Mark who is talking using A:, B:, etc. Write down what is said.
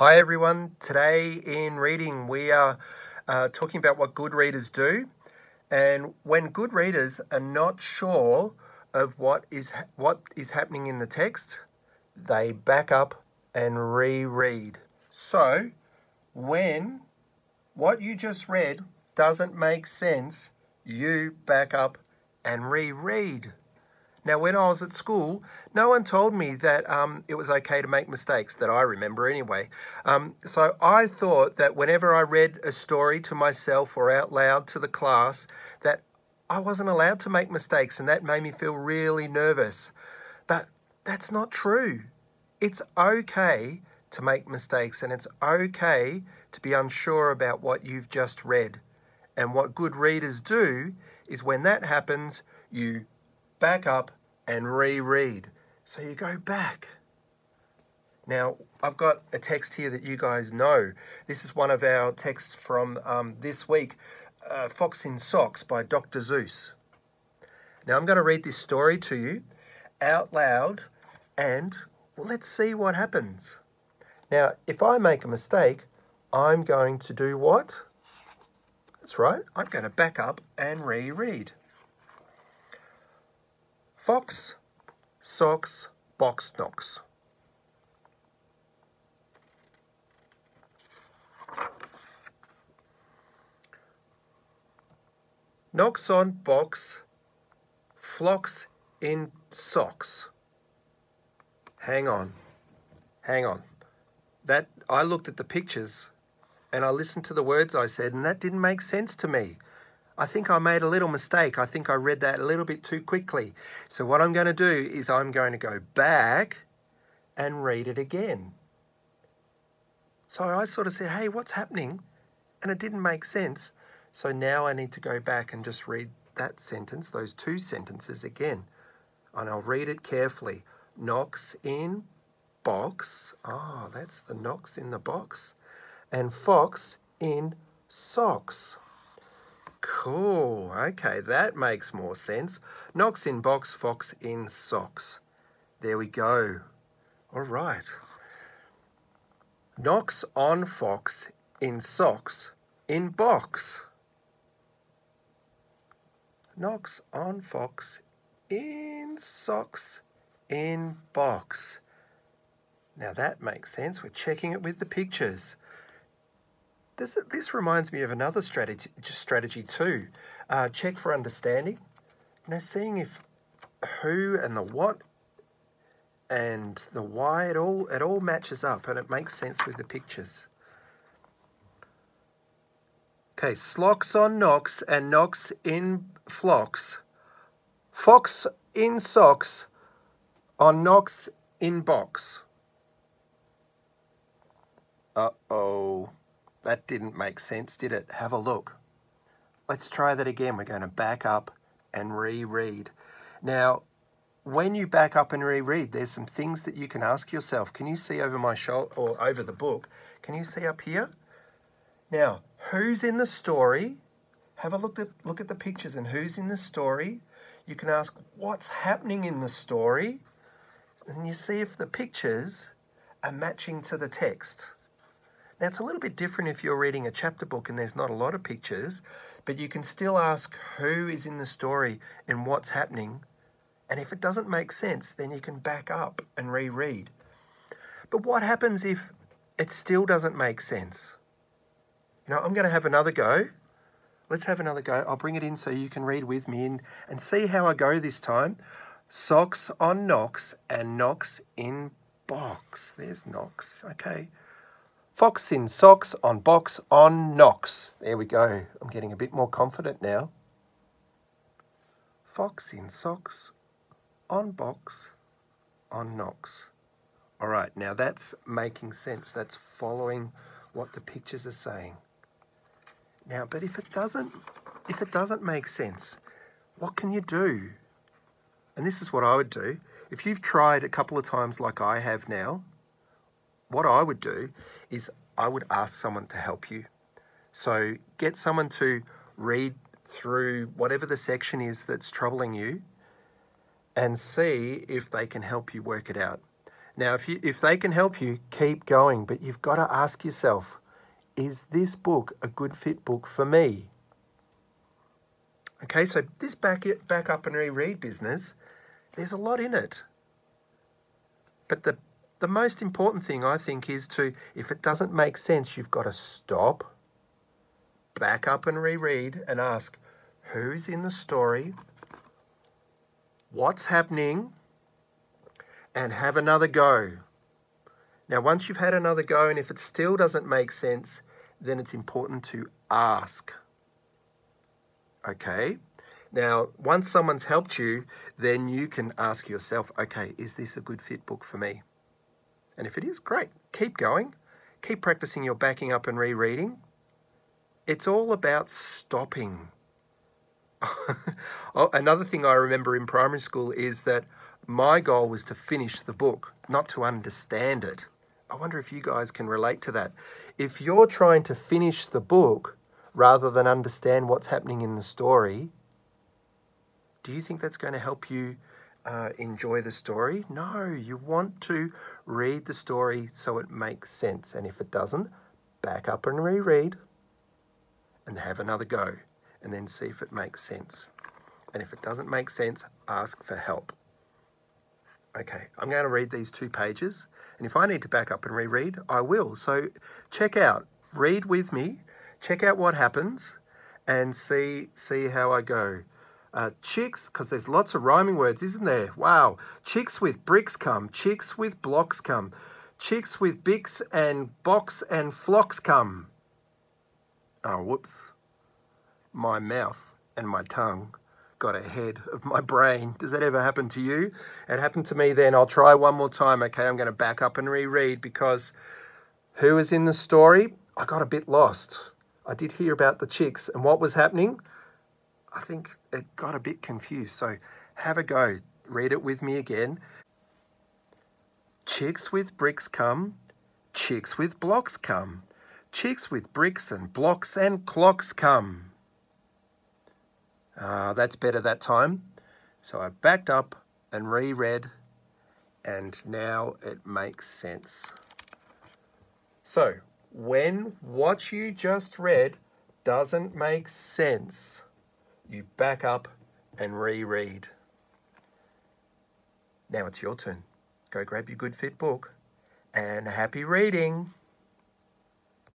A: Hi everyone, today in reading we are talking about what good readers do, and when good readers are not sure of what is happening in the text, they back up and reread. So when what you just read doesn't make sense, you back up and reread. Now, when I was at school, no one told me that it was okay to make mistakes, that I remember anyway. So I thought that whenever I read a story to myself or out loud to the class, that I wasn't allowed to make mistakes, and that made me feel really nervous. But that's not true. It's okay to make mistakes, and it's okay to be unsure about what you've just read. And what good readers do is when that happens, you back up and reread. So you go back. Now, I've got a text here that you guys know. This is one of our texts from this week, Fox in Socks by Dr. Zeus. Now, I'm going to read this story to you out loud, and well, let's see what happens. Now, if I make a mistake, I'm going to do what? That's right, I'm going to back up and reread. Fox, socks, box knocks. Knocks on box, flocks in socks. Hang on. That I looked at the pictures and I listened to the words I said, and that didn't make sense to me. I think I made a little mistake. I think I read that a little bit too quickly. So what I'm going to do is I'm going to go back and read it again. So I sort of said, hey, what's happening? And it didn't make sense. So now I need to go back and just read that sentence, those two sentences again. And I'll read it carefully. Knocks in box. Oh, that's the knocks in the box. And fox in socks. Cool. Okay, that makes more sense. Knocks in box, fox in socks. There we go. All right. Knocks on fox in socks in box. Knocks on fox in socks in box. Now that makes sense. We're checking it with the pictures. This reminds me of another strategy too. Check for understanding. Seeing if who and the what and the why, it all matches up and it makes sense with the pictures. Okay, slocks on knocks and knocks in flocks. Fox in socks on knocks in box. Uh-oh. That didn't make sense, did it? Have a look. Let's try that again. We're going to back up and reread. Now, when you back up and reread, there's some things that you can ask yourself. Can you see over my shoulder or over the book? Can you see up here? Now, who's in the story? Have a look at the pictures and who's in the story. You can ask what's happening in the story, and you see if the pictures are matching to the text. Now, it's a little bit different if you're reading a chapter book and there's not a lot of pictures, but you can still ask who is in the story and what's happening. And if it doesn't make sense, then you can back up and reread. But what happens if it still doesn't make sense? I'm going to have another go. Let's have another go. I'll bring it in so you can read with me and see how I go this time. Socks on knocks and knocks in box. There's knocks. Okay. Fox in socks on box on knocks. There we go. I'm getting a bit more confident now. Fox in socks on box on knocks. All right, now that's making sense. That's following what the pictures are saying. Now, but if it doesn't make sense, what can you do? And this is what I would do. If you've tried a couple of times like I have now, what I would do is I would ask someone to help you. So get someone to read through whatever the section is that's troubling you and see if they can help you work it out. Now, if they can help you, keep going, but you've got to ask yourself, is this book a good fit book for me? Okay, so this back up and reread business, there's a lot in it. But the most important thing, I think, is to, if it doesn't make sense, you've got to stop, back up and reread and ask, who's in the story? What's happening? And have another go. Now, once you've had another go, and if it still doesn't make sense, then it's important to ask. Okay? Now, once someone's helped you, then you can ask yourself, okay, is this a good fit book for me? And if it is, great. Keep going. Keep practicing your backing up and rereading. It's all about stopping. Oh, another thing I remember in primary school is that my goal was to finish the book, not to understand it. I wonder if you guys can relate to that. If you're trying to finish the book rather than understand what's happening in the story, do you think that's going to help you enjoy the story? No, you want to read the story so it makes sense. And if it doesn't, back up and reread and have another go and then see if it makes sense. And if it doesn't make sense, ask for help. Okay, I'm going to read these 2 pages, and if I need to back up and reread, I will. So check out, read with me, check out what happens, and see how I go. Chicks, because there's lots of rhyming words, isn't there? Wow. Chicks with bricks come, chicks with blocks come, chicks with bics and box and flocks come. Oh, whoops. My mouth and my tongue got ahead of my brain. Does that ever happen to you? It happened to me then. I'll try one more time. Okay, I'm going to back up and reread because who was in the story? I got a bit lost. I did hear about the chicks and what was happening. I think it got a bit confused. So have a go. Read it with me again. Chicks with bricks come. Chicks with blocks come. Chicks with bricks and blocks and clocks come. That's better that time. So I backed up and reread, and now it makes sense. So when what you just read doesn't make sense, you back up and reread. Now it's your turn. Go grab your good fit book and happy reading.